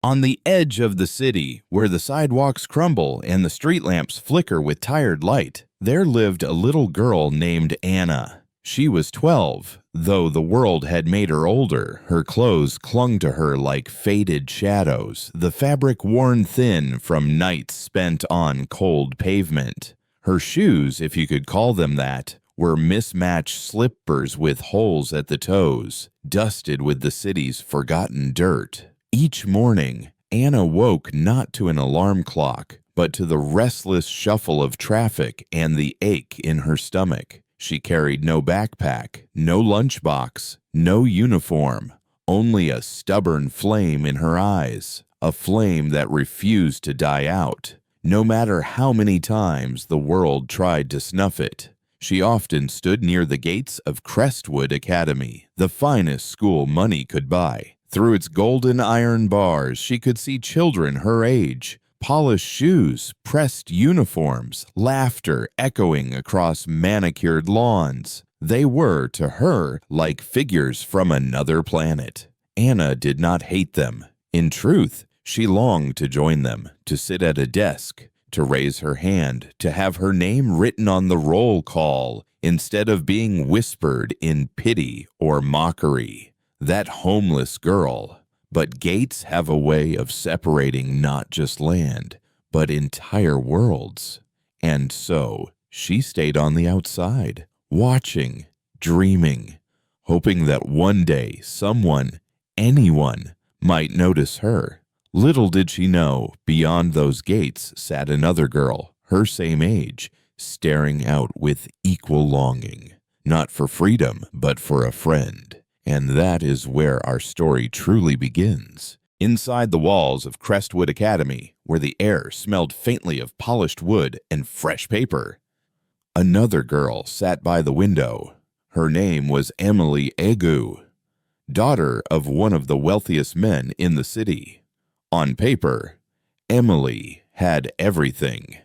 On the edge of the city, where the sidewalks crumble and the street lamps flicker with tired light, there lived a little girl named Anna. She was 12. Though the world had made her older, her clothes clung to her like faded shadows, the fabric worn thin from nights spent on cold pavement. Her shoes, if you could call them that, were mismatched slippers with holes at the toes, dusted with the city's forgotten dirt. Each morning, Anna woke not to an alarm clock, but to the restless shuffle of traffic and the ache in her stomach. She carried no backpack, no lunchbox, no uniform, only a stubborn flame in her eyes, a flame that refused to die out, no matter how many times the world tried to snuff it. She often stood near the gates of Crestwood Academy, the finest school money could buy. Through its golden iron bars, she could see children her age, polished shoes, pressed uniforms, laughter echoing across manicured lawns. They were, to her, like figures from another planet. Anna did not hate them. In truth, she longed to join them, to sit at a desk, to raise her hand, to have her name written on the roll call, instead of being whispered in pity or mockery. That homeless girl. But gates have a way of separating not just land, but entire worlds. And so she stayed on the outside, watching, dreaming, hoping that one day someone, anyone, might notice her. Little did she know, beyond those gates sat another girl, her same age, staring out with equal longing, not for freedom, but for a friend. And that is where our story truly begins. Inside the walls of Crestwood Academy, where the air smelled faintly of polished wood and fresh paper, another girl sat by the window. Her name was Emily Egu, daughter of one of the wealthiest men in the city. On paper, Emily had everything.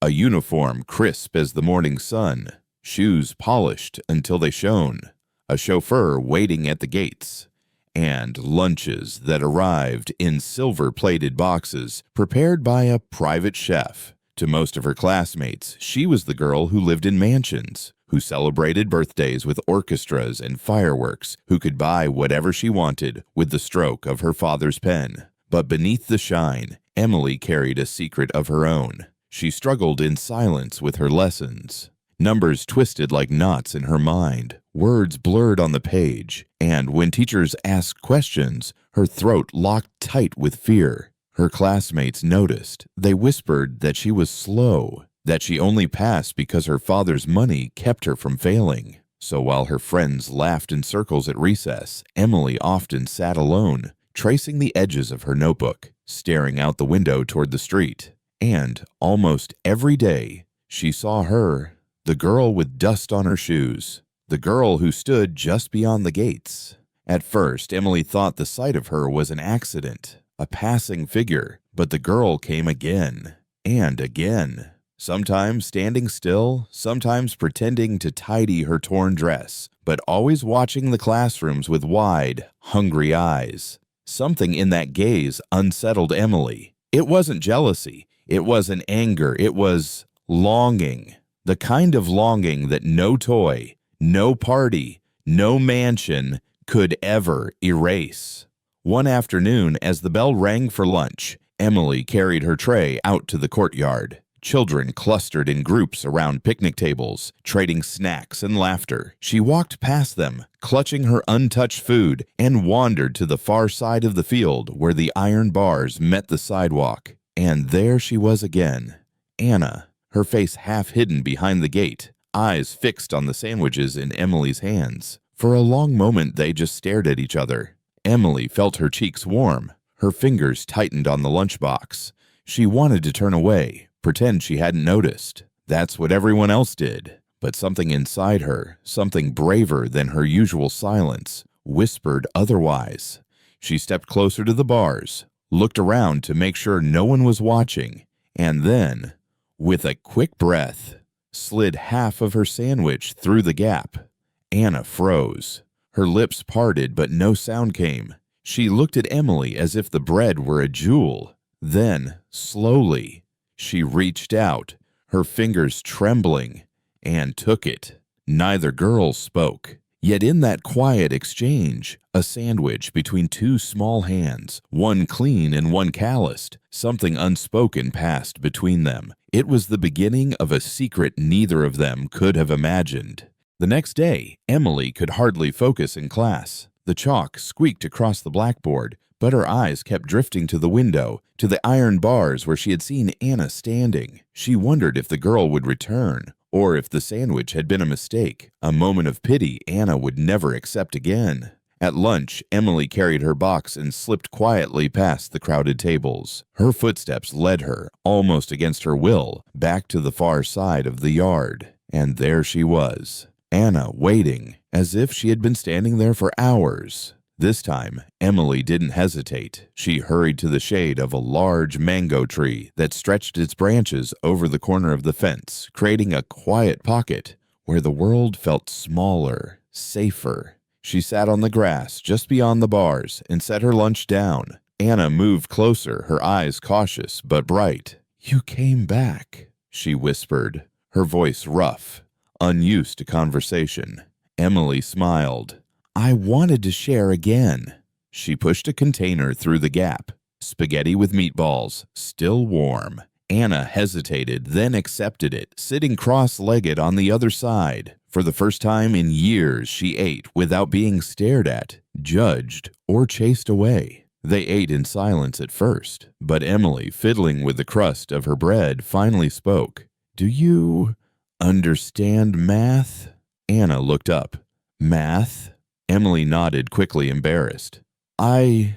A uniform crisp as the morning sun, shoes polished until they shone, a chauffeur waiting at the gates, and lunches that arrived in silver-plated boxes prepared by a private chef. To most of her classmates, she was the girl who lived in mansions, who celebrated birthdays with orchestras and fireworks, who could buy whatever she wanted with the stroke of her father's pen. But beneath the shine, Emily carried a secret of her own. She struggled in silence with her lessons. Numbers twisted like knots in her mind, words blurred on the page, and when teachers asked questions, her throat locked tight with fear. Her classmates noticed. They whispered that she was slow, that she only passed because her father's money kept her from failing. So while her friends laughed in circles at recess, Emily often sat alone, tracing the edges of her notebook, staring out the window toward the street. And almost every day, she saw her, the girl with dust on her shoes, the girl who stood just beyond the gates. At first, Emily thought the sight of her was an accident, a passing figure, but the girl came again and again, sometimes standing still, sometimes pretending to tidy her torn dress, but always watching the classrooms with wide, hungry eyes. Something in that gaze unsettled Emily. It wasn't jealousy, it wasn't anger, it was longing. The kind of longing that no toy, no party, no mansion could ever erase. One afternoon, as the bell rang for lunch, Emily carried her tray out to the courtyard. Children clustered in groups around picnic tables, trading snacks and laughter. She walked past them, clutching her untouched food, and wandered to the far side of the field where the iron bars met the sidewalk. And there she was again, Anna, her face half hidden behind the gate, eyes fixed on the sandwiches in Emily's hands. For a long moment they just stared at each other. Emily felt her cheeks warm. Her fingers tightened on the lunchbox. She wanted to turn away, pretend she hadn't noticed. That's what everyone else did. But something inside her, something braver than her usual silence, whispered otherwise. She stepped closer to the bars, looked around to make sure no one was watching, and then, with a quick breath, slid half of her sandwich through the gap. Anna froze. Her lips parted, but no sound came. She looked at Emily as if the bread were a jewel. Then, slowly, she reached out, her fingers trembling, and took it. Neither girl spoke. Yet in that quiet exchange, a sandwich between two small hands, one clean and one calloused, something unspoken passed between them. It was the beginning of a secret neither of them could have imagined. The next day, Emily could hardly focus in class. The chalk squeaked across the blackboard, but her eyes kept drifting to the window, to the iron bars where she had seen Anna standing. She wondered if the girl would return, or if the sandwich had been a mistake, a moment of pity Anna would never accept again. At lunch, Emily carried her box and slipped quietly past the crowded tables. Her footsteps led her, almost against her will, back to the far side of the yard. And there she was, Anna waiting, as if she had been standing there for hours. This time, Emily didn't hesitate. She hurried to the shade of a large mango tree that stretched its branches over the corner of the fence, creating a quiet pocket where the world felt smaller, safer. She sat on the grass just beyond the bars and set her lunch down. Anna moved closer, her eyes cautious but bright. "You came back," she whispered, her voice rough, unused to conversation. Emily smiled. "I wanted to share again." She pushed a container through the gap. Spaghetti with meatballs, still warm. Anna hesitated, then accepted it, sitting cross-legged on the other side. For the first time in years, she ate without being stared at, judged, or chased away. They ate in silence at first, but Emily, fiddling with the crust of her bread, finally spoke. "Do you understand math?" Anna looked up. "Math?" Emily nodded, quickly embarrassed. I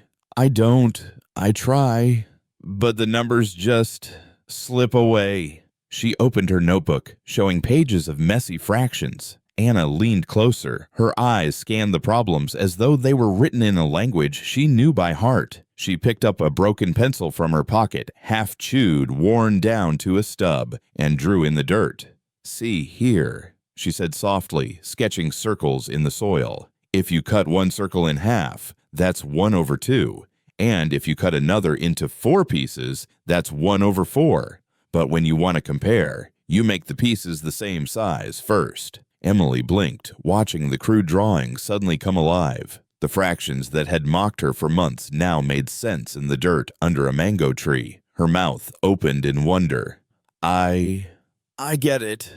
don't. I try, but the numbers just slip away." She opened her notebook, showing pages of messy fractions. Anna leaned closer. Her eyes scanned the problems as though they were written in a language she knew by heart. She picked up a broken pencil from her pocket, half chewed, worn down to a stub, and drew in the dirt. "See here," she said softly, sketching circles in the soil. "If you cut one circle in half, that's 1/2. And if you cut another into 4 pieces, that's 1/4. But when you want to compare, you make the pieces the same size first." Emily blinked, watching the crude drawing suddenly come alive. The fractions that had mocked her for months now made sense in the dirt under a mango tree. Her mouth opened in wonder. I get it.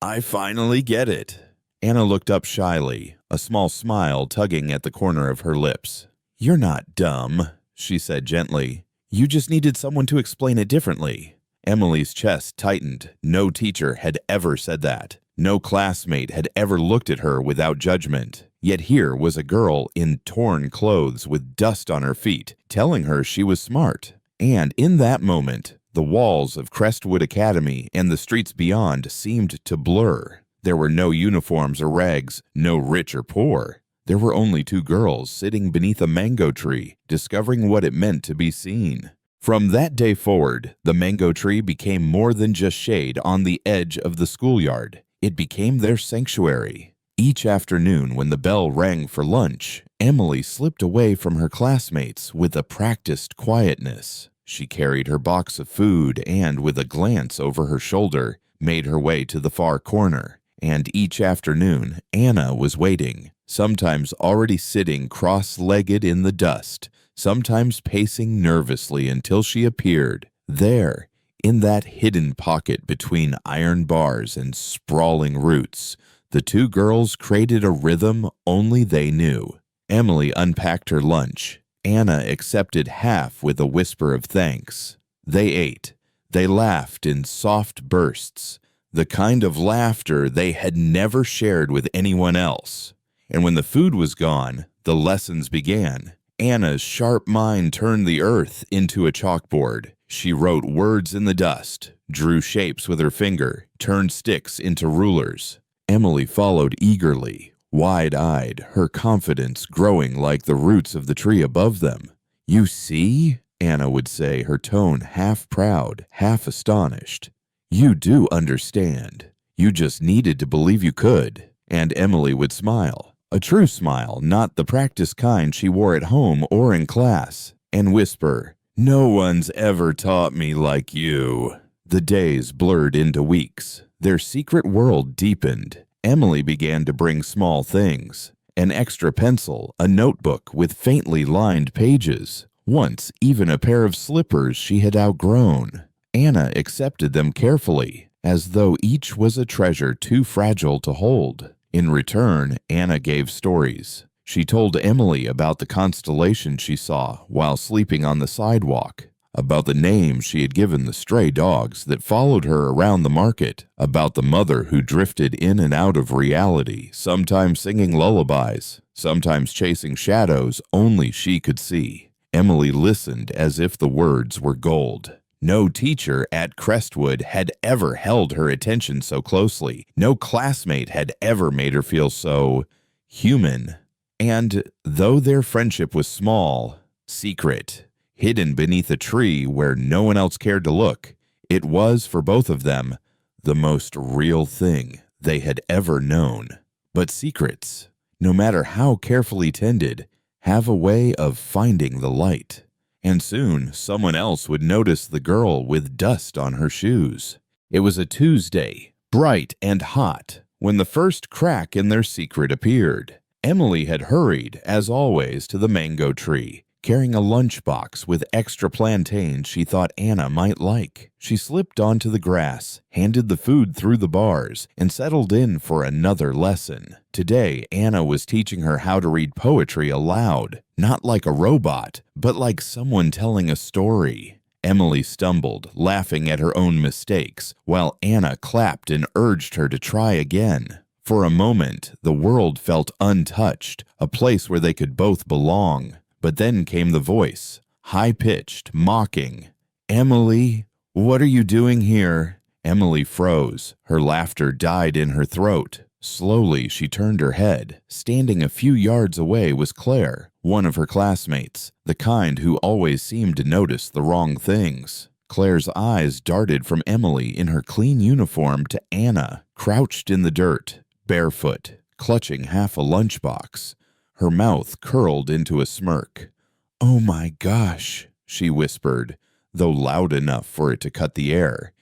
I finally get it." Anna looked up shyly, a small smile tugging at the corner of her lips. "You're not dumb," she said gently. "You just needed someone to explain it differently." Emily's chest tightened. No teacher had ever said that. No classmate had ever looked at her without judgment. Yet here was a girl in torn clothes with dust on her feet, telling her she was smart. And in that moment, the walls of Crestwood Academy and the streets beyond seemed to blur. There were no uniforms or rags, no rich or poor. There were only 2 girls sitting beneath a mango tree, discovering what it meant to be seen. From that day forward, the mango tree became more than just shade on the edge of the schoolyard. It became their sanctuary. Each afternoon when the bell rang for lunch, Emily slipped away from her classmates with a practiced quietness. She carried her box of food and, with a glance over her shoulder, made her way to the far corner. And each afternoon, Anna was waiting, sometimes already sitting cross-legged in the dust, sometimes pacing nervously until she appeared. There, in that hidden pocket between iron bars and sprawling roots, the 2 girls created a rhythm only they knew. Emily unpacked her lunch. Anna accepted half with a whisper of thanks. They ate. They laughed in soft bursts, the kind of laughter they had never shared with anyone else. And when the food was gone, the lessons began. Anna's sharp mind turned the earth into a chalkboard. She wrote words in the dust, drew shapes with her finger, turned sticks into rulers. Emily followed eagerly, wide-eyed, her confidence growing like the roots of the tree above them. "You see?" Anna would say, her tone half proud, half astonished. "You do understand. You just needed to believe you could." And Emily would smile. A true smile, not the practice kind she wore at home or in class, and whisper, "No one's ever taught me like you." The days blurred into weeks. Their secret world deepened. Emily began to bring small things. An extra pencil, a notebook with faintly lined pages, once even a pair of slippers she had outgrown. Anna accepted them carefully, as though each was a treasure too fragile to hold. In return, Anna gave stories. She told Emily about the constellation she saw while sleeping on the sidewalk, about the names she had given the stray dogs that followed her around the market, about the mother who drifted in and out of reality, sometimes singing lullabies, sometimes chasing shadows only she could see. Emily listened as if the words were gold. No teacher at Crestwood had ever held her attention so closely. No classmate had ever made her feel so human. And though their friendship was small, secret, hidden beneath a tree where no one else cared to look, it was, for both of them, the most real thing they had ever known. But secrets, no matter how carefully tended, have a way of finding the light. And soon someone else would notice the girl with dust on her shoes. It was a Tuesday, bright and hot, when the first crack in their secret appeared. Emily had hurried, as always, to the mango tree, carrying a lunchbox with extra plantains she thought Anna might like. She slipped onto the grass, handed the food through the bars, and settled in for another lesson. Today, Anna was teaching her how to read poetry aloud, not like a robot, but like someone telling a story. Emily stumbled, laughing at her own mistakes, while Anna clapped and urged her to try again. For a moment, the world felt untouched, a place where they could both belong. But then came the voice, high-pitched, mocking. "Emily, what are you doing here?" Emily froze. Her laughter died in her throat. Slowly, she turned her head. Standing a few yards away was Claire, one of her classmates, the kind who always seemed to notice the wrong things. Claire's eyes darted from Emily in her clean uniform to Anna, crouched in the dirt, barefoot, clutching half a lunchbox. Her mouth curled into a smirk. "Oh my gosh," she whispered, though loud enough for it to cut the air.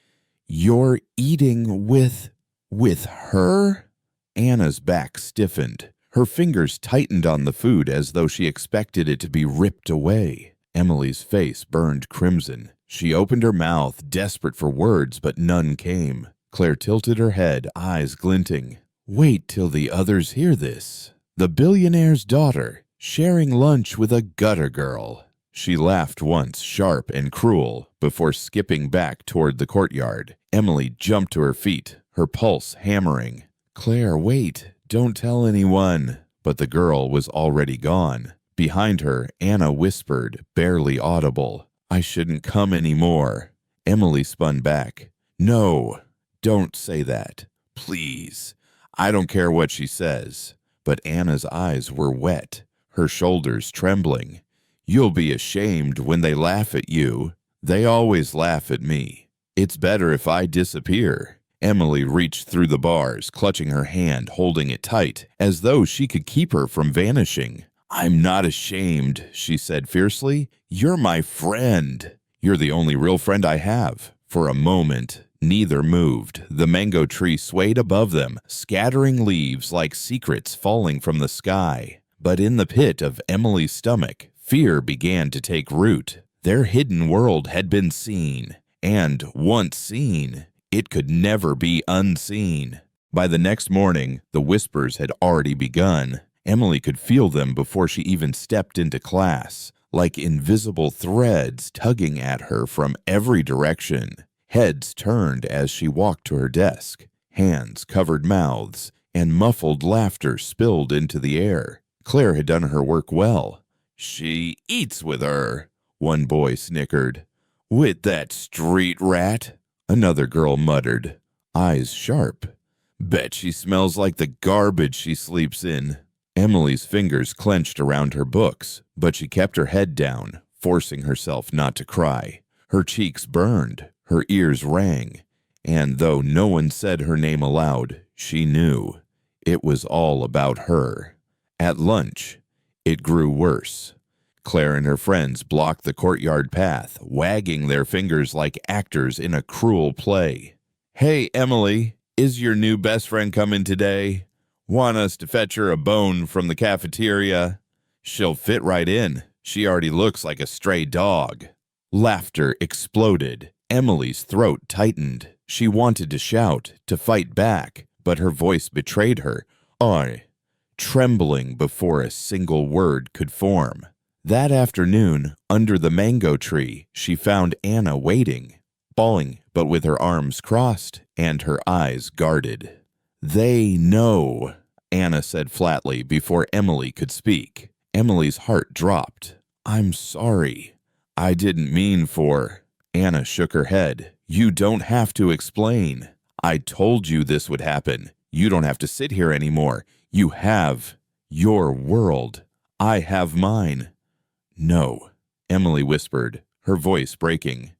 "You're eating with her?" Anna's back stiffened. Her fingers tightened on the food as though she expected it to be ripped away. Emily's face burned crimson. She opened her mouth, desperate for words, but none came. Claire tilted her head, eyes glinting. "Wait till the others hear this. The billionaire's daughter, sharing lunch with a gutter girl." She laughed once, sharp and cruel, before skipping back toward the courtyard. Emily jumped to her feet, her pulse hammering. "Claire, wait, don't tell anyone." But the girl was already gone. Behind her, Anna whispered, barely audible, "I shouldn't come anymore." Emily spun back. "No, don't say that. Please. I don't care what she says." But Anna's eyes were wet, her shoulders trembling. "You'll be ashamed when they laugh at you. They always laugh at me. It's better if I disappear." Emily reached through the bars, clutching her hand, holding it tight, as though she could keep her from vanishing. "I'm not ashamed," she said fiercely. "You're my friend. You're the only real friend I have." For a moment, neither moved. The mango tree swayed above them, scattering leaves like secrets falling from the sky. But in the pit of Emily's stomach, fear began to take root. Their hidden world had been seen, and once seen, it could never be unseen. By the next morning, the whispers had already begun. Emily could feel them before she even stepped into class, like invisible threads tugging at her from every direction. Heads turned as she walked to her desk. Hands covered mouths, and muffled laughter spilled into the air. Claire had done her work well. "She eats with her," one boy snickered. "With that street rat," another girl muttered, eyes sharp. "Bet she smells like the garbage she sleeps in." Emily's fingers clenched around her books, but she kept her head down, forcing herself not to cry. Her cheeks burned, her ears rang, and though no one said her name aloud, she knew. It was all about her. At lunch, it grew worse. Claire and her friends blocked the courtyard path, wagging their fingers like actors in a cruel play. "Hey, Emily, is your new best friend coming today? Want us to fetch her a bone from the cafeteria? She'll fit right in. She already looks like a stray dog." Laughter exploded. Emily's throat tightened. She wanted to shout, to fight back, but her voice betrayed her. Trembling before a single word could form. That afternoon, under the mango tree, she found Anna waiting, bawling but with her arms crossed and her eyes guarded. "They know," Anna said flatly before Emily could speak. Emily's heart dropped. "I'm sorry. I didn't mean for—" Anna shook her head. "You don't have to explain. I told you this would happen. You don't have to sit here anymore. You have your world. I have mine." "No," Emily whispered, her voice breaking.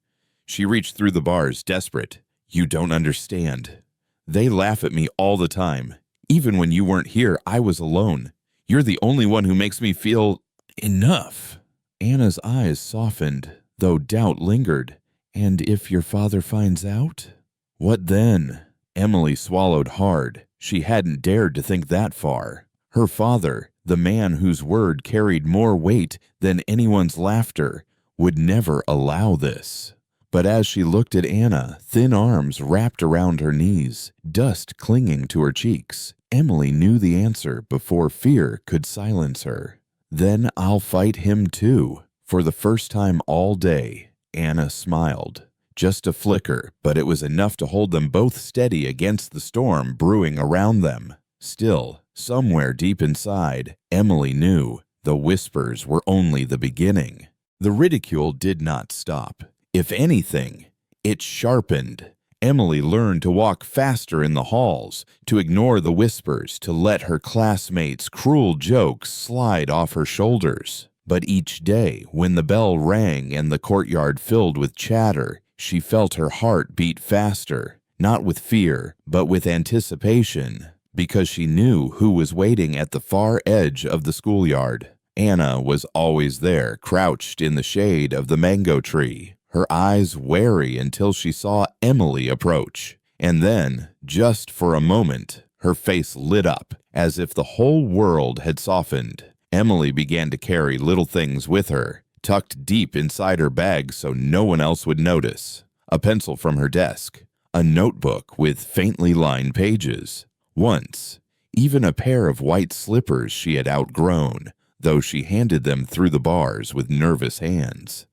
She reached through the bars, desperate. "You don't understand. They laugh at me all the time. Even when you weren't here, I was alone. You're the only one who makes me feel enough." Anna's eyes softened, though doubt lingered. "And if your father finds out?" "What then?" Emily swallowed hard. She hadn't dared to think that far. Her father, the man whose word carried more weight than anyone's laughter, would never allow this. But as she looked at Anna, thin arms wrapped around her knees, dust clinging to her cheeks, Emily knew the answer before fear could silence her. "Then I'll fight him too." For the first time all day, Anna smiled. Just a flicker, but it was enough to hold them both steady against the storm brewing around them. Still, somewhere deep inside, Emily knew the whispers were only the beginning. The ridicule did not stop. If anything, it sharpened. Emily learned to walk faster in the halls, to ignore the whispers, to let her classmates' cruel jokes slide off her shoulders. But each day, when the bell rang and the courtyard filled with chatter, she felt her heart beat faster, not with fear, but with anticipation, because she knew who was waiting at the far edge of the schoolyard. Anna was always there, crouched in the shade of the mango tree, her eyes wary until she saw Emily approach. And then, just for a moment, her face lit up, as if the whole world had softened. Emily began to carry little things with her, tucked deep inside her bag so no one else would notice. A pencil from her desk, a notebook with faintly lined pages. Once, even a pair of white slippers she had outgrown, though she handed them through the bars with nervous hands.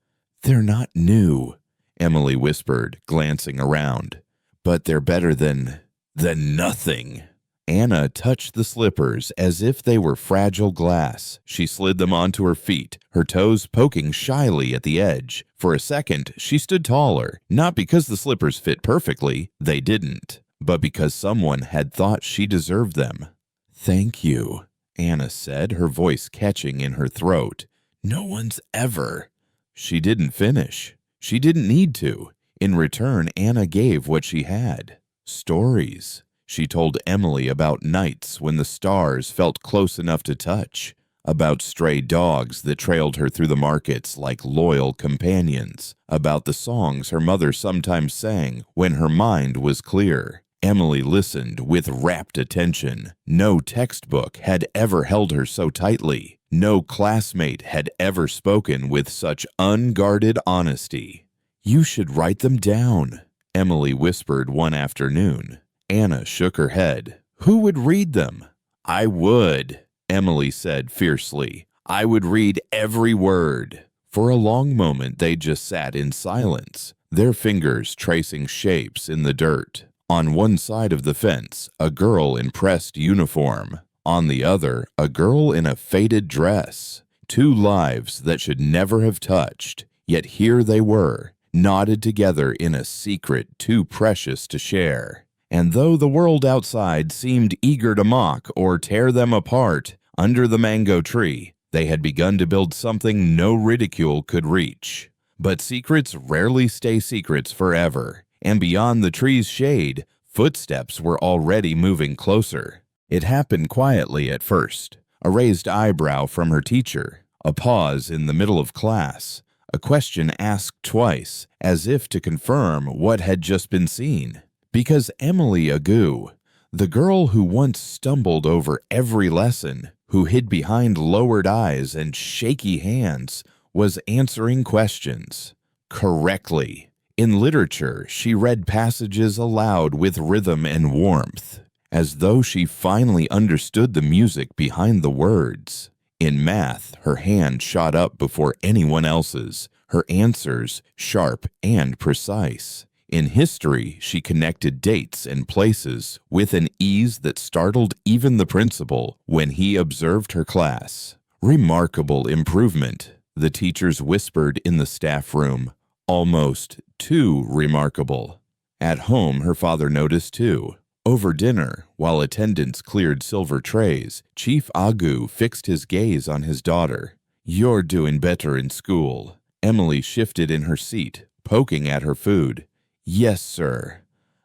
"They're not new," Emily whispered, glancing around. "But they're better than nothing." Anna touched the slippers as if they were fragile glass. She slid them onto her feet, her toes poking shyly at the edge. For a second, she stood taller, not because the slippers fit perfectly, they didn't, but because someone had thought she deserved them. "Thank you," Anna said, her voice catching in her throat. "No one's ever—" She didn't finish. She didn't need to. In return, Anna gave what she had. Stories. She told Emily about nights when the stars felt close enough to touch, about stray dogs that trailed her through the markets like loyal companions, about the songs her mother sometimes sang when her mind was clear. Emily listened with rapt attention. No textbook had ever held her so tightly. No classmate had ever spoken with such unguarded honesty. "You should write them down," Emily whispered one afternoon. Anna shook her head. "Who would read them?" "I would," Emily said fiercely. "I would read every word." For a long moment they just sat in silence, their fingers tracing shapes in the dirt. On one side of the fence, a girl in pressed uniform. On the other, a girl in a faded dress. Two lives that should never have touched. Yet here they were, knotted together in a secret too precious to share. And though the world outside seemed eager to mock or tear them apart, under the mango tree, they had begun to build something no ridicule could reach. But secrets rarely stay secrets forever, and beyond the tree's shade, footsteps were already moving closer. It happened quietly at first. A raised eyebrow from her teacher, a pause in the middle of class, a question asked twice, as if to confirm what had just been seen. Because Emily Agu, the girl who once stumbled over every lesson, who hid behind lowered eyes and shaky hands, was answering questions correctly. In literature, she read passages aloud with rhythm and warmth, as though she finally understood the music behind the words. In math, her hand shot up before anyone else's, her answers sharp and precise. In history, she connected dates and places with an ease that startled even the principal when he observed her class. Remarkable improvement, the teachers whispered in the staff room. Almost too remarkable. At home, her father noticed too. Over dinner, while attendants cleared silver trays, Chief Agu fixed his gaze on his daughter. "You're doing better in school." Emily shifted in her seat, poking at her food. "Yes, sir."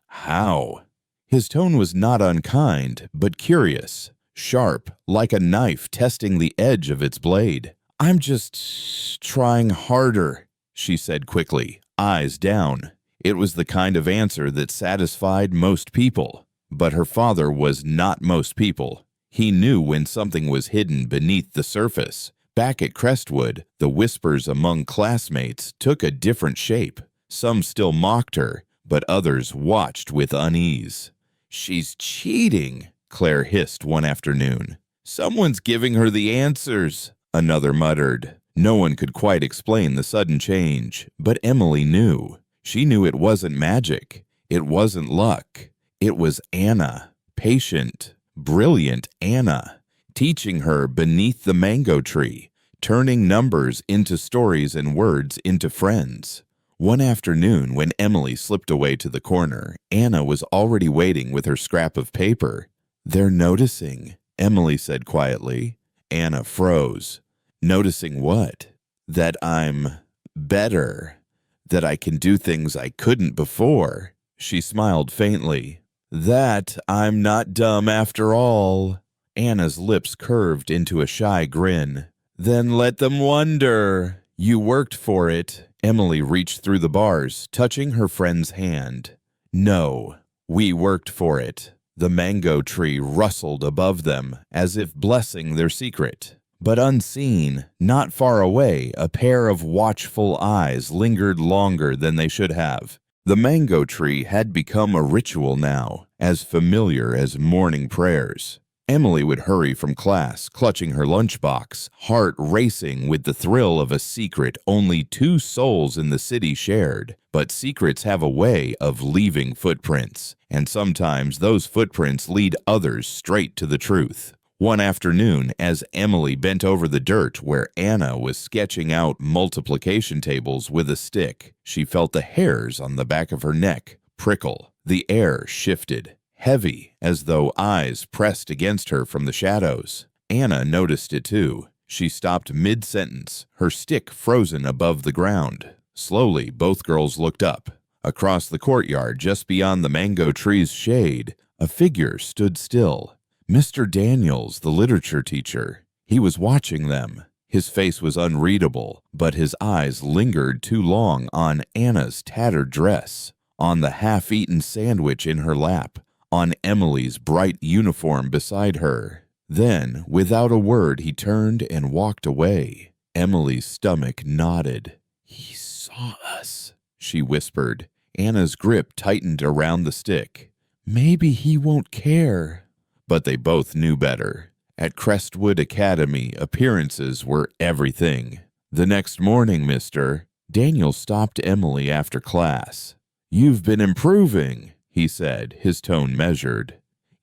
"How?" His tone was not unkind, but curious, sharp, like a knife testing the edge of its blade. "I'm just trying harder," she said quickly, eyes down. It was the kind of answer that satisfied most people. But her father was not most people. He knew when something was hidden beneath the surface. Back at Crestwood, the whispers among classmates took a different shape. Some still mocked her, but others watched with unease. "She's cheating," Claire hissed one afternoon. "Someone's giving her the answers," another muttered. No one could quite explain the sudden change, but Emily knew. She knew it wasn't magic. It wasn't luck. It was Anna, patient, brilliant Anna, teaching her beneath the mango tree, turning numbers into stories and words into friends. One afternoon, when Emily slipped away to the corner, Anna was already waiting with her scrap of paper. "They're noticing," Emily said quietly. Anna froze. "Noticing what?" "That I'm better, that I can do things I couldn't before." She smiled faintly. "That I'm not dumb after all." Anna's lips curved into a shy grin. "Then let them wonder. You worked for it." Emily reached through the bars, touching her friend's hand. "No, we worked for it." The mango tree rustled above them, as if blessing their secret. But unseen, not far away, a pair of watchful eyes lingered longer than they should have. The mango tree had become a ritual now, as familiar as morning prayers. Emily would hurry from class, clutching her lunchbox, heart racing with the thrill of a secret only 2 souls in the city shared. But secrets have a way of leaving footprints, and sometimes those footprints lead others straight to the truth. One afternoon, as Emily bent over the dirt where Anna was sketching out multiplication tables with a stick, she felt the hairs on the back of her neck prickle. The air shifted, heavy, as though eyes pressed against her from the shadows. Anna noticed it too. She stopped mid-sentence, her stick frozen above the ground. Slowly, both girls looked up. Across the courtyard, just beyond the mango tree's shade, a figure stood still. Mr. Daniels, the literature teacher. He was watching them. His face was unreadable, but his eyes lingered too long on Anna's tattered dress, on the half-eaten sandwich in her lap, on Emily's bright uniform beside her. Then, without a word, he turned and walked away. Emily's stomach knotted. "He saw us," she whispered. Anna's grip tightened around the stick. "Maybe he won't care." But they both knew better. At Crestwood Academy, appearances were everything. The next morning, Mr. Daniel stopped Emily after class. "You've been improving," he said, his tone measured.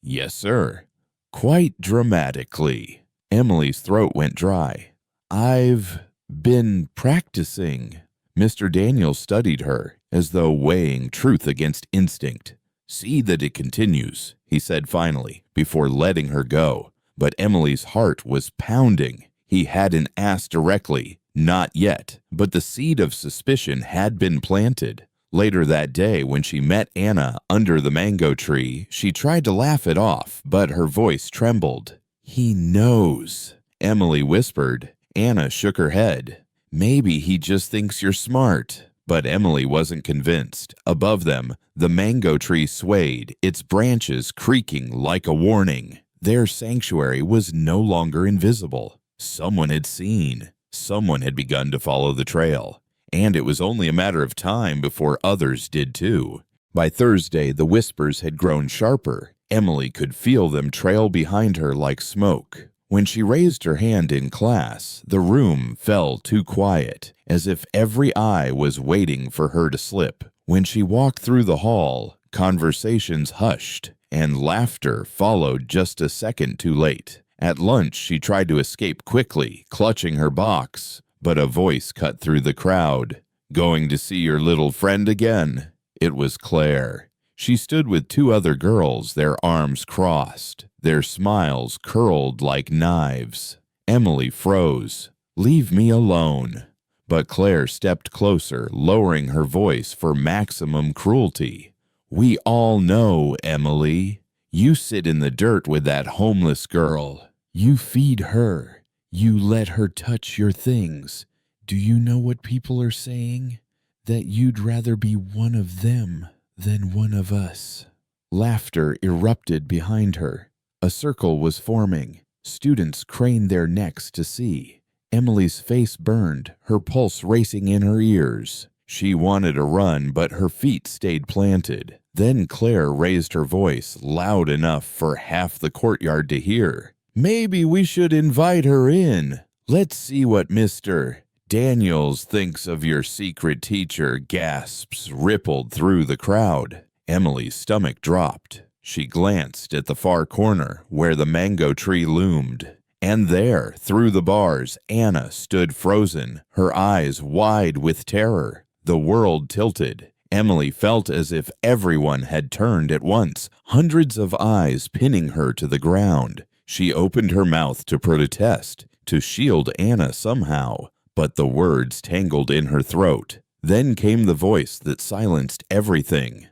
"Yes, sir." "Quite dramatically." Emily's throat went dry. "I've been practicing." Mr. Daniel studied her, as though weighing truth against instinct. "See that it continues," he said finally, before letting her go. But Emily's heart was pounding. He hadn't asked directly, not yet, but the seed of suspicion had been planted. Later that day, when she met Anna under the mango tree, she tried to laugh it off, but her voice trembled. He knows, Emily whispered. Anna shook her head. Maybe he just thinks you're smart. But Emily wasn't convinced. Above them, the mango tree swayed, its branches creaking like a warning. Their sanctuary was no longer invisible. Someone had seen. Someone had begun to follow the trail. And it was only a matter of time before others did too. By Thursday, the whispers had grown sharper. Emily could feel them trail behind her like smoke. When she raised her hand in class, the room fell too quiet, as if every eye was waiting for her to slip. When she walked through the hall, conversations hushed, and laughter followed just a second too late. At lunch, she tried to escape quickly, clutching her box, but a voice cut through the crowd. "Going to see your little friend again?" It was Claire. She stood with two other girls, their arms crossed, their smiles curled like knives. Emily froze. "Leave me alone." But Claire stepped closer, lowering her voice for maximum cruelty. "We all know, Emily. You sit in the dirt with that homeless girl. You feed her. You let her touch your things. Do you know what people are saying? That you'd rather be one of them than one of us." Laughter erupted behind her. A circle was forming. Students craned their necks to see. Emily's face burned, her pulse racing in her ears. She wanted to run, but her feet stayed planted. Then Claire raised her voice, loud enough for half the courtyard to hear. "Maybe we should invite her in. Let's see what Mr. Daniels thinks of your secret teacher." Gasps rippled through the crowd. Emily's stomach dropped. She glanced at the far corner where the mango tree loomed. And there, through the bars, Anna stood frozen, her eyes wide with terror. The world tilted. Emily felt as if everyone had turned at once, hundreds of eyes pinning her to the ground. She opened her mouth to protest, to shield Anna somehow, but the words tangled in her throat. Then came the voice that silenced everything.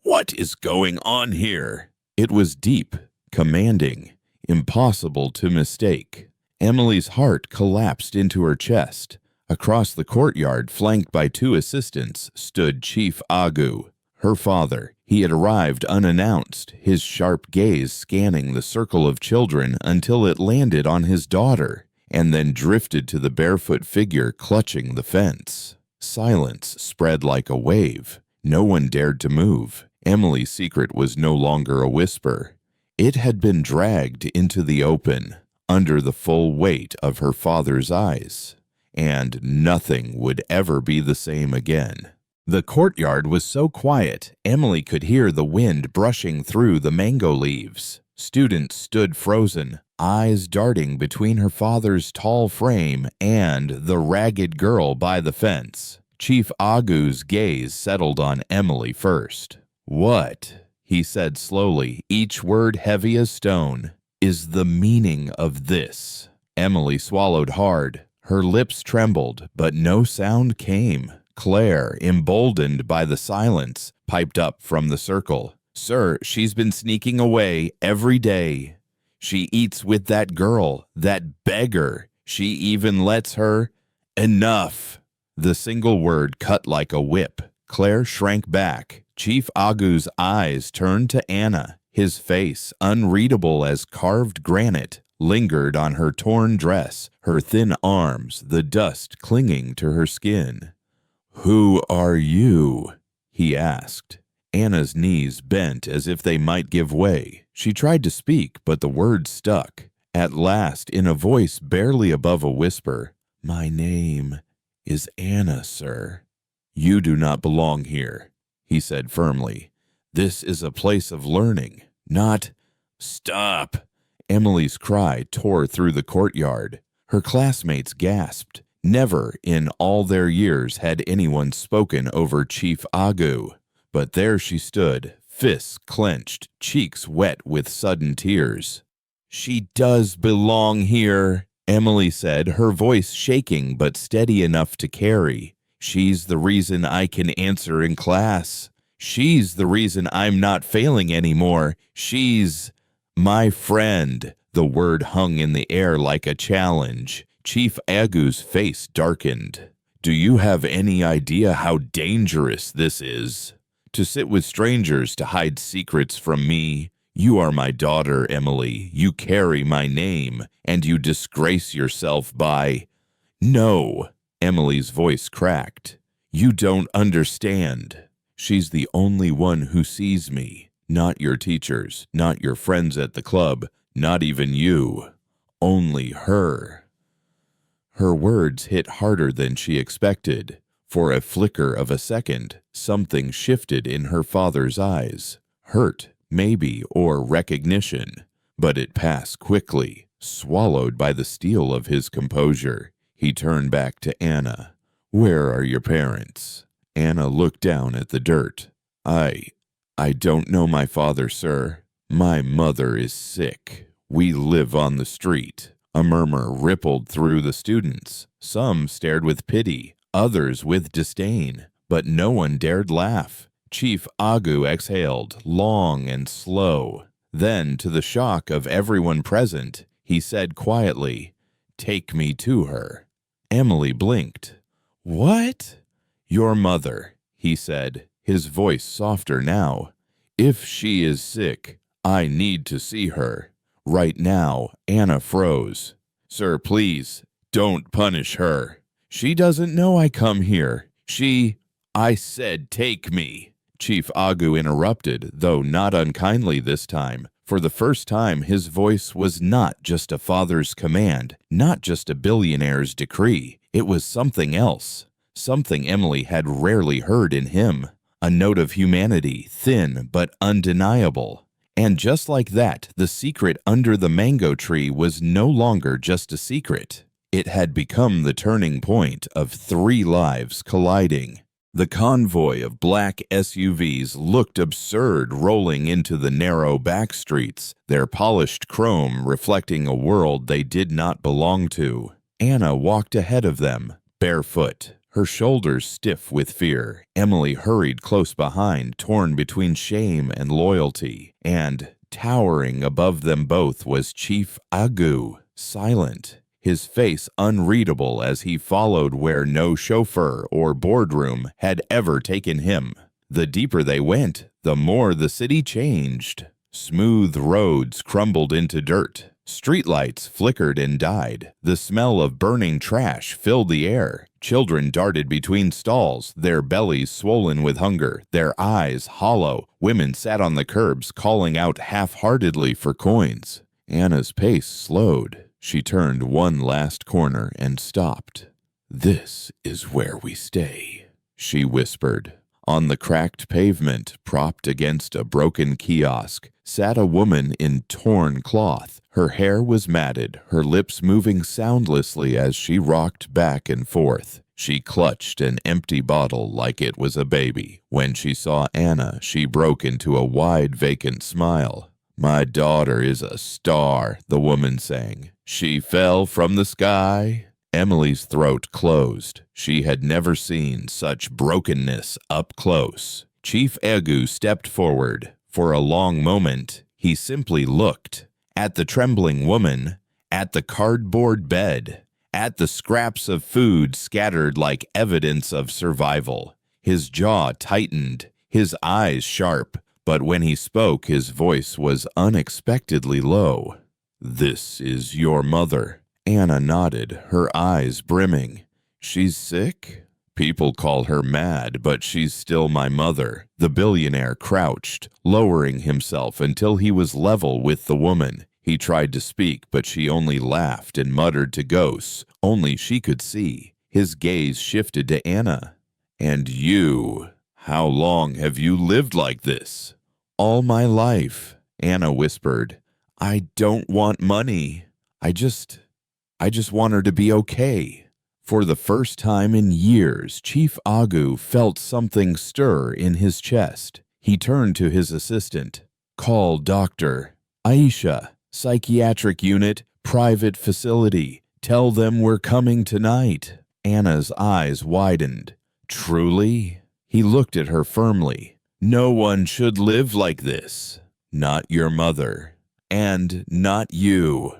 "What is going on here?" It was deep, commanding, impossible to mistake. Emily's heart collapsed into her chest. Across the courtyard, flanked by two assistants, stood Chief Agu, her father. He had arrived unannounced, his sharp gaze scanning the circle of children until it landed on his daughter, and then drifted to the barefoot figure clutching the fence. Silence spread like a wave. No one dared to move. Emily's secret was no longer a whisper. It had been dragged into the open, under the full weight of her father's eyes, and nothing would ever be the same again. The courtyard was so quiet, Emily could hear the wind brushing through the mango leaves. Students stood frozen, eyes darting between her father's tall frame and the ragged girl by the fence. Chief Agu's gaze settled on Emily first. "What," he said slowly, each word heavy as stone, "is the meaning of this?" Emily swallowed hard. Her lips trembled, but no sound came. Claire, emboldened by the silence, piped up from the circle. "Sir, she's been sneaking away every day. She eats with that girl, that beggar. She even lets her—" "Enough!" The single word cut like a whip. Claire shrank back. Chief Agu's eyes turned to Anna. His face, unreadable as carved granite, lingered on her torn dress, her thin arms, the dust clinging to her skin. "Who are you?" he asked. Anna's knees bent as if they might give way. She tried to speak, but the words stuck. At last, in a voice barely above a whisper, "My name is Anna, sir." "You do not belong here," he said firmly. "This is a place of learning, not—" "Stop!" Emily's cry tore through the courtyard. Her classmates gasped. Never in all their years had anyone spoken over Chief Agu. But there she stood, fists clenched, cheeks wet with sudden tears. "She does belong here," Emily said, her voice shaking but steady enough to carry. "She's the reason I can answer in class. She's the reason I'm not failing anymore. She's my friend." The word hung in the air like a challenge. Chief Agu's face darkened. "Do you have any idea how dangerous this is? To sit with strangers to hide secrets from me? You are my daughter, Emily. You carry my name, and you disgrace yourself by—" "No," Emily's voice cracked. "You don't understand. She's the only one who sees me. Not your teachers, not your friends at the club, not even you. Only her." Her words hit harder than she expected. For a flicker of a second, something shifted in her father's eyes. Hurt, maybe, or recognition. But it passed quickly, swallowed by the steel of his composure. He turned back to Anna. "Where are your parents?" Anna looked down at the dirt. I don't know my father, sir. My mother is sick. We live on the street." A murmur rippled through the students. Some stared with pity, others with disdain, but no one dared laugh. Chief Agu exhaled, long and slow. Then, to the shock of everyone present, he said quietly, "Take me to her." Emily blinked. "What?" "Your mother," he said, his voice softer now. "If she is sick, I need to see her. Right now." Anna froze. "Sir, please, don't punish her. She doesn't know I come here. I said take me." Chief Agu interrupted, though not unkindly this time. For the first time, his voice was not just a father's command, not just a billionaire's decree. It was something else, something Emily had rarely heard in him. A note of humanity, thin but undeniable. And just like that, the secret under the mango tree was no longer just a secret. It had become the turning point of 3 lives colliding. The convoy of black SUVs looked absurd rolling into the narrow back streets, their polished chrome reflecting a world they did not belong to. Anna walked ahead of them, barefoot, her shoulders stiff with fear. Emily hurried close behind, torn between shame and loyalty. And, towering above them both, was Chief Agu, silent, his face unreadable as he followed where no chauffeur or boardroom had ever taken him. The deeper they went, the more the city changed. Smooth roads crumbled into dirt. Streetlights flickered and died. The smell of burning trash filled the air. Children darted between stalls, their bellies swollen with hunger, their eyes hollow. Women sat on the curbs, calling out half-heartedly for coins. Anna's pace slowed. She turned one last corner and stopped. "This is where we stay," she whispered. On the cracked pavement, propped against a broken kiosk, sat a woman in torn cloth. Her hair was matted, her lips moving soundlessly as she rocked back and forth. She clutched an empty bottle like it was a baby. When she saw Anna, she broke into a wide, vacant smile. "My daughter is a star," the woman sang. "She fell from the sky." Emily's throat closed. She had never seen such brokenness up close. Chief Agu stepped forward. For a long moment, he simply looked. At the trembling woman, at the cardboard bed, at the scraps of food scattered like evidence of survival. His jaw tightened, his eyes sharp, but when he spoke, his voice was unexpectedly low. "This is your mother." Anna nodded, her eyes brimming. "She's sick? People call her mad, but she's still my mother." The billionaire crouched, lowering himself until he was level with the woman. He tried to speak, but she only laughed and muttered to ghosts only she could see. His gaze shifted to Anna. "And you, how long have you lived like this?" "All my life," Anna whispered. "I don't want money. I just want her to be okay." For the first time in years, Chief Agu felt something stir in his chest. He turned to his assistant. "Call Dr. Aisha, psychiatric unit, private facility. Tell them we're coming tonight." Anna's eyes widened. "Truly?" He looked at her firmly. "No one should live like this. Not your mother." And not you."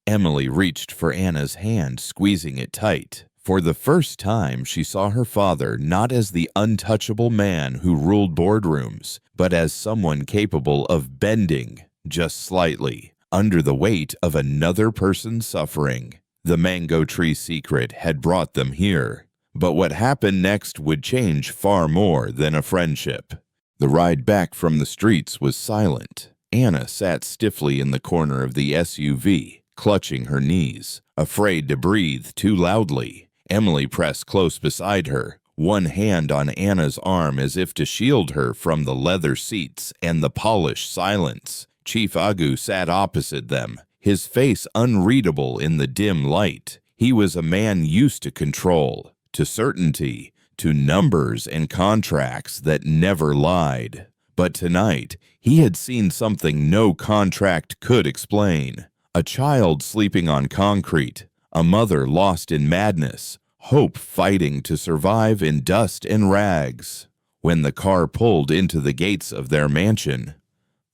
Emily reached for Anna's hand, squeezing it tight. For the first time, she saw her father not as the untouchable man who ruled boardrooms, but as someone capable of bending, just slightly, under the weight of another person's suffering. The mango tree secret had brought them here, but what happened next would change far more than a friendship. The ride back from the streets was silent. Anna sat stiffly in the corner of the SUV, clutching her knees, afraid to breathe too loudly. Emily pressed close beside her, one hand on Anna's arm as if to shield her from the leather seats and the polished silence. Chief Agu sat opposite them, his face unreadable in the dim light. He was a man used to control, to certainty, to numbers and contracts that never lied. But tonight, he had seen something no contract could explain. A child sleeping on concrete, a mother lost in madness, hope fighting to survive in dust and rags. When the car pulled into the gates of their mansion,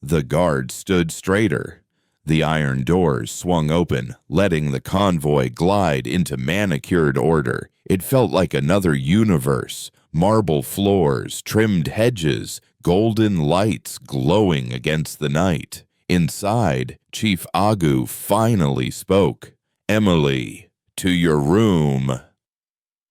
the guard stood straighter. The iron doors swung open, letting the convoy glide into manicured order. It felt like another universe. Marble floors, trimmed hedges, golden lights glowing against the night. Inside, Chief Agu finally spoke. "Emily, to your room."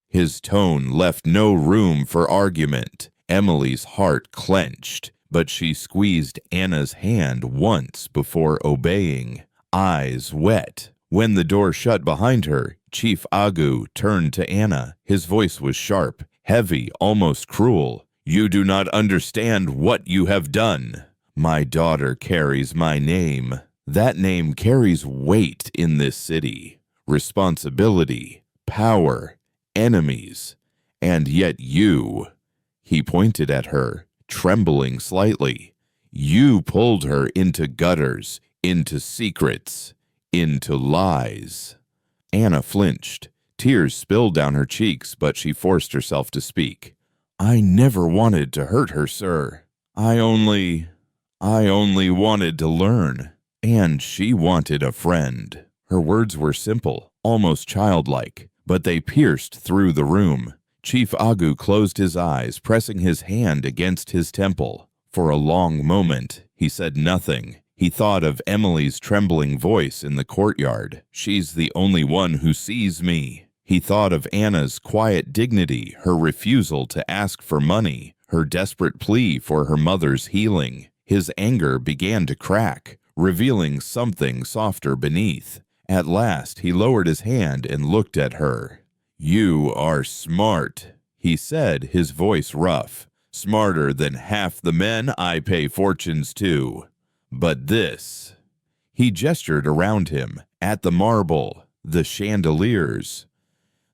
His tone left no room for argument. Emily's heart clenched, but she squeezed Anna's hand once before obeying, eyes wet. When the door shut behind her, Chief Agu turned to Anna. His voice was sharp, heavy, almost cruel. "You do not understand what you have done. My daughter carries my name. That name carries weight in this city. Responsibility, power, enemies. And yet you," he pointed at her, trembling slightly, "you pulled her into gutters, into secrets, into lies." Anna flinched. Tears spilled down her cheeks, but she forced herself to speak. "I never wanted to hurt her, sir. I only wanted to learn." And she wanted a friend. Her words were simple, almost childlike, but they pierced through the room. Chief Agu closed his eyes, pressing his hand against his temple. For a long moment, he said nothing. He thought of Emily's trembling voice in the courtyard. "She's the only one who sees me." He thought of Anna's quiet dignity, her refusal to ask for money, her desperate plea for her mother's healing. His anger began to crack, revealing something softer beneath. At last, he lowered his hand and looked at her. "You are smart," he said, his voice rough. "Smarter than half the men I pay fortunes to. But this," he gestured around him, at the marble, the chandeliers.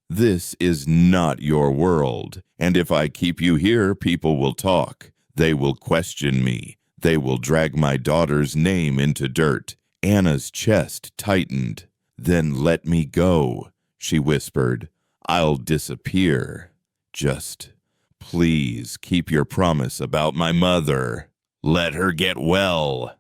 "This is not your world, and if I keep you here, people will talk. They will question me. They will drag my daughter's name into dirt." Anna's chest tightened. "Then let me go," she whispered. "I'll disappear. Just, please keep your promise about my mother. Let her get well."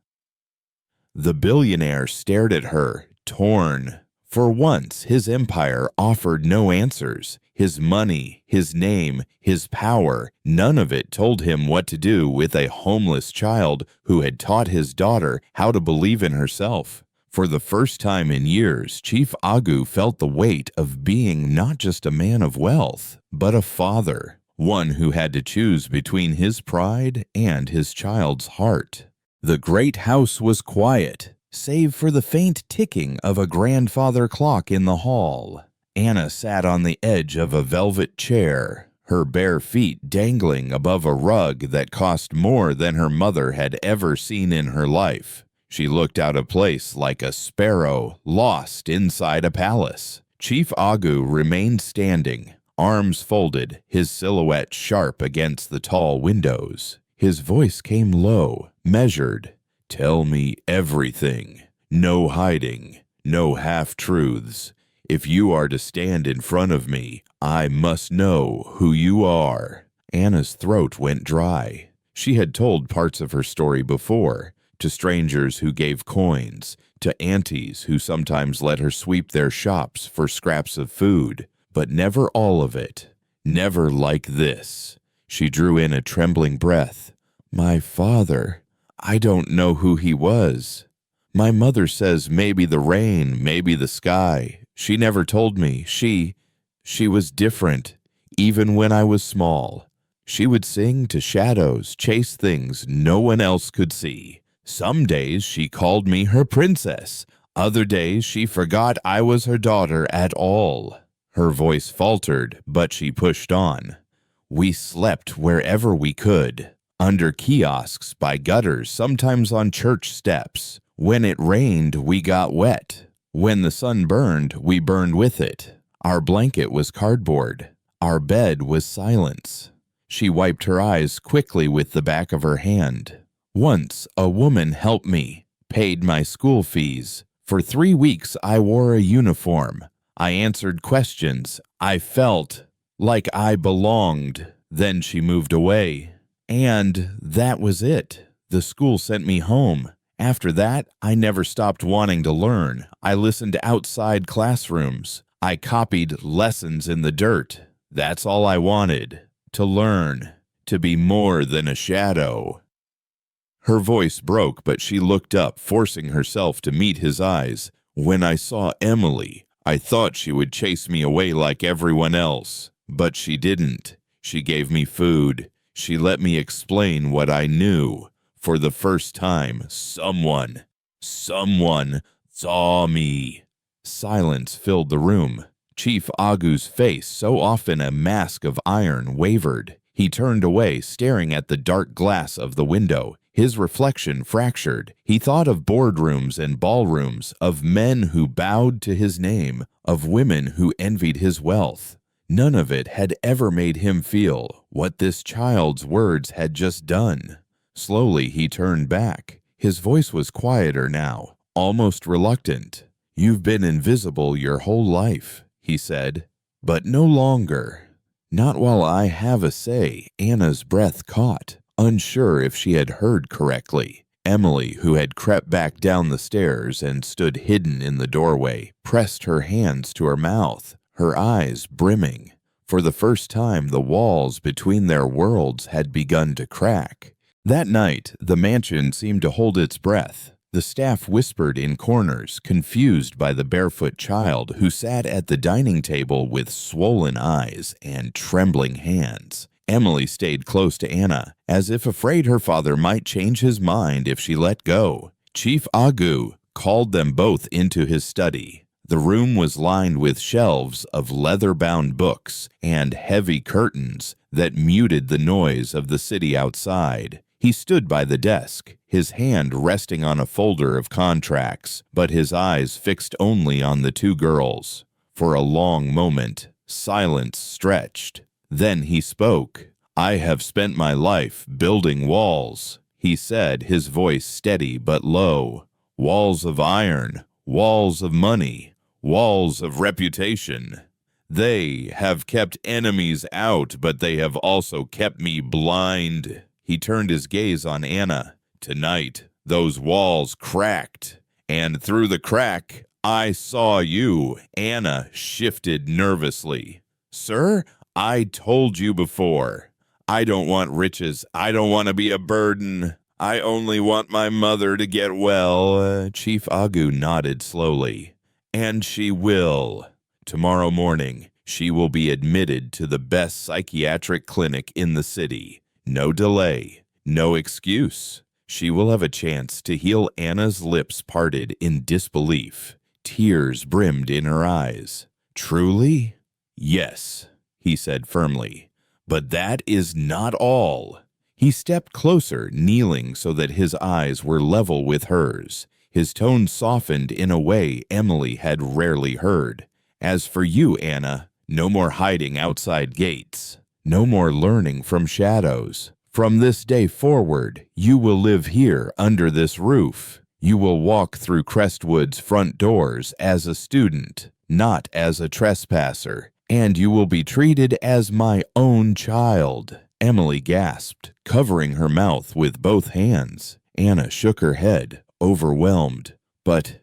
The billionaire stared at her, torn. For once, his empire offered no answers. His money, his name, his power, none of it told him what to do with a homeless child who had taught his daughter how to believe in herself. For the first time in years, Chief Agu felt the weight of being not just a man of wealth, but a father, one who had to choose between his pride and his child's heart. The great house was quiet, save for the faint ticking of a grandfather clock in the hall. Anna sat on the edge of a velvet chair, her bare feet dangling above a rug that cost more than her mother had ever seen in her life. She looked out of place like a sparrow lost inside a palace. Chief Agu remained standing, arms folded, his silhouette sharp against the tall windows. His voice came low, measured. "Tell me everything. No hiding, no half-truths. If you are to stand in front of me, I must know who you are." Anna's throat went dry. She had told parts of her story before, to strangers who gave coins, to aunties who sometimes let her sweep their shops for scraps of food, but never all of it. Never like this. She drew in a trembling breath. My father. I don't know who he was. My mother says maybe the rain, maybe the sky. She never told me. She was different, even when I was small. She would sing to shadows, chase things no one else could see. Some days she called me her princess. Other days she forgot I was her daughter at all. Her voice faltered, but she pushed on. We slept wherever we could. Under kiosks, by gutters, sometimes on church steps. When it rained, we got wet. When the sun burned, we burned with it. Our blanket was cardboard. Our bed was silence. She wiped her eyes quickly with the back of her hand. Once, a woman helped me, paid my school fees. For 3 weeks, I wore a uniform. I answered questions. I felt like I belonged. Then she moved away. And that was it. The school sent me home. After that, I never stopped wanting to learn. I listened outside classrooms. I copied lessons in the dirt. That's all I wanted. To learn. To be more than a shadow. Her voice broke, but she looked up, forcing herself to meet his eyes. When I saw Emily, I thought she would chase me away like everyone else. But she didn't. She gave me food. She let me explain what I knew. For the first time, someone saw me. Silence filled the room. Chief Agu's face, so often a mask of iron, wavered. He turned away, staring at the dark glass of the window. His reflection fractured. He thought of boardrooms and ballrooms, of men who bowed to his name, of women who envied his wealth. None of it had ever made him feel what this child's words had just done. Slowly he turned back. His voice was quieter now, almost reluctant. You've been invisible your whole life, he said, but no longer. Not while I have a say. Anna's breath caught, unsure if she had heard correctly. Emily, who had crept back down the stairs and stood hidden in the doorway, pressed her hands to her mouth, her eyes brimming. For the first time, the walls between their worlds had begun to crack. That night, the mansion seemed to hold its breath. The staff whispered in corners, confused by the barefoot child who sat at the dining table with swollen eyes and trembling hands. Emily stayed close to Anna, as if afraid her father might change his mind if she let go. Chief Agu called them both into his study. The room was lined with shelves of leather-bound books and heavy curtains that muted the noise of the city outside. He stood by the desk, his hand resting on a folder of contracts, but his eyes fixed only on the two girls. For a long moment, silence stretched. Then he spoke. I have spent my life building walls, he said, his voice steady but low. Walls of iron, walls of money, walls of reputation. They have kept enemies out, but they have also kept me blind. He turned his gaze on Anna. Tonight, those walls cracked, and through the crack, I saw you. Anna shifted nervously. Sir, I told you before. I don't want riches. I don't want to be a burden. I only want my mother to get well. Chief Agu nodded slowly. And she will. Tomorrow morning, she will be admitted to the best psychiatric clinic in the city. No delay, no excuse. She will have a chance to heal. Anna's lips parted in disbelief. Tears brimmed in her eyes. Truly? Yes, he said firmly. But that is not all. He stepped closer, kneeling so that his eyes were level with hers. His tone softened in a way Emily had rarely heard. As for you, Anna, no more hiding outside gates. No more learning from shadows. From this day forward, you will live here under this roof. You will walk through Crestwood's front doors as a student, not as a trespasser, and you will be treated as my own child. Emily gasped, covering her mouth with both hands. Anna shook her head, overwhelmed. But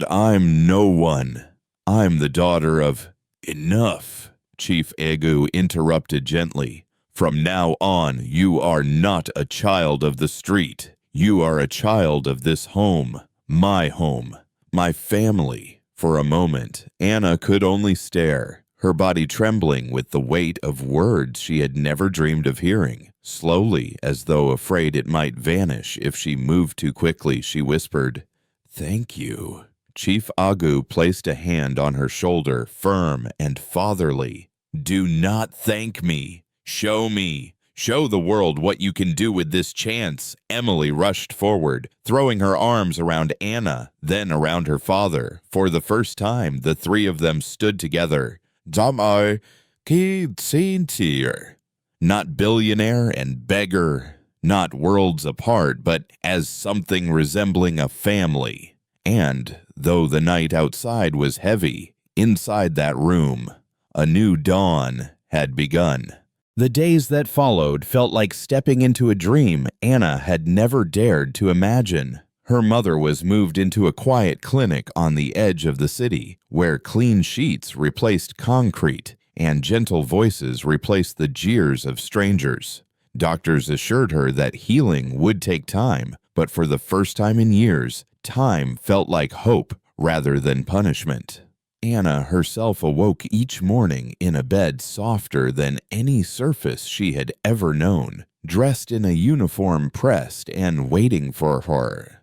I'm no one. I'm the daughter of— Enough, Chief Egu interrupted gently. From now on, you are not a child of the street. You are a child of this home, my family. For a moment, Anna could only stare, her body trembling with the weight of words she had never dreamed of hearing. Slowly, as though afraid it might vanish if she moved too quickly, she whispered, "Thank you." Chief Agu placed a hand on her shoulder, firm and fatherly. "Do not thank me. Show me. Show the world what you can do with this chance." Emily rushed forward, throwing her arms around Anna, then around her father. For the first time, the three of them stood together. Damai ki tier. Not billionaire and beggar, not worlds apart, but as something resembling a family. And, though the night outside was heavy, inside that room, a new dawn had begun. The days that followed felt like stepping into a dream Anna had never dared to imagine. Her mother was moved into a quiet clinic on the edge of the city, where clean sheets replaced concrete and gentle voices replaced the jeers of strangers. Doctors assured her that healing would take time, but for the first time in years, time felt like hope rather than punishment. Anna herself awoke each morning in a bed softer than any surface she had ever known, dressed in a uniform pressed and waiting for her.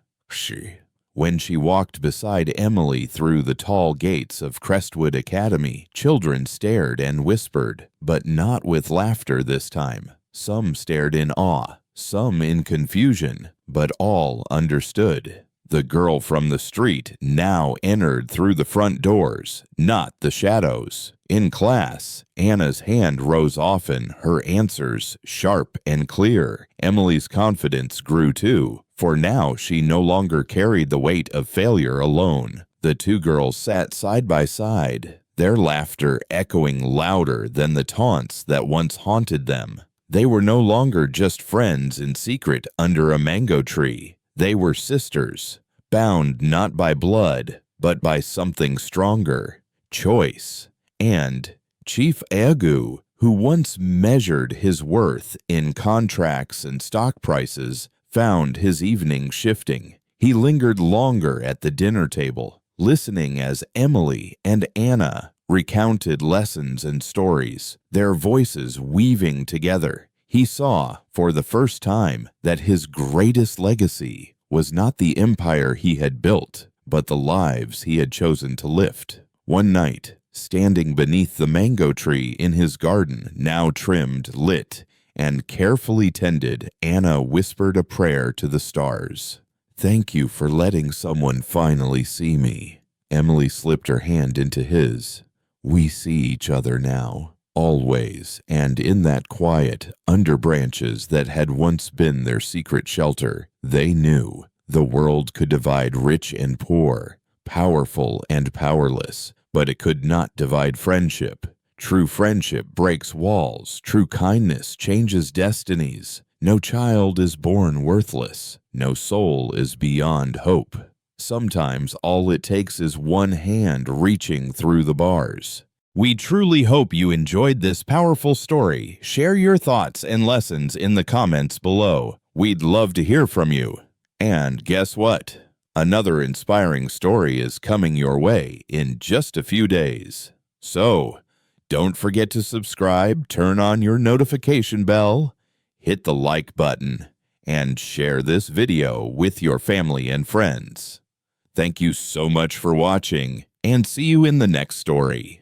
When she walked beside Emily through the tall gates of Crestwood Academy, children stared and whispered, but not with laughter this time. Some stared in awe, some in confusion, but all understood. The girl from the street now entered through the front doors, not the shadows. In class, Anna's hand rose often, her answers sharp and clear. Emily's confidence grew too, for now she no longer carried the weight of failure alone. The two girls sat side by side, their laughter echoing louder than the taunts that once haunted them. They were no longer just friends in secret under a mango tree. They were sisters, bound not by blood, but by something stronger, choice. And Chief Egu, who once measured his worth in contracts and stock prices, found his evening shifting. He lingered longer at the dinner table, listening as Emily and Anna recounted lessons and stories, their voices weaving together. He saw, for the first time, that his greatest legacy was not the empire he had built, but the lives he had chosen to lift. One night, standing beneath the mango tree in his garden, now trimmed, lit, and carefully tended, Anna whispered a prayer to the stars. "Thank you for letting someone finally see me." Emily slipped her hand into his. "We see each other now, always," and in that quiet, under branches that had once been their secret shelter, they knew the world could divide rich and poor, powerful and powerless, but it could not divide friendship. True friendship breaks walls. True kindness changes destinies. No child is born worthless. No soul is beyond hope. Sometimes all it takes is one hand reaching through the bars. We truly hope you enjoyed this powerful story. Share your thoughts and lessons in the comments below. We'd love to hear from you. And guess what? Another inspiring story is coming your way in just a few days. So, don't forget to subscribe, turn on your notification bell, hit the like button, and share this video with your family and friends. Thank you so much for watching, and see you in the next story.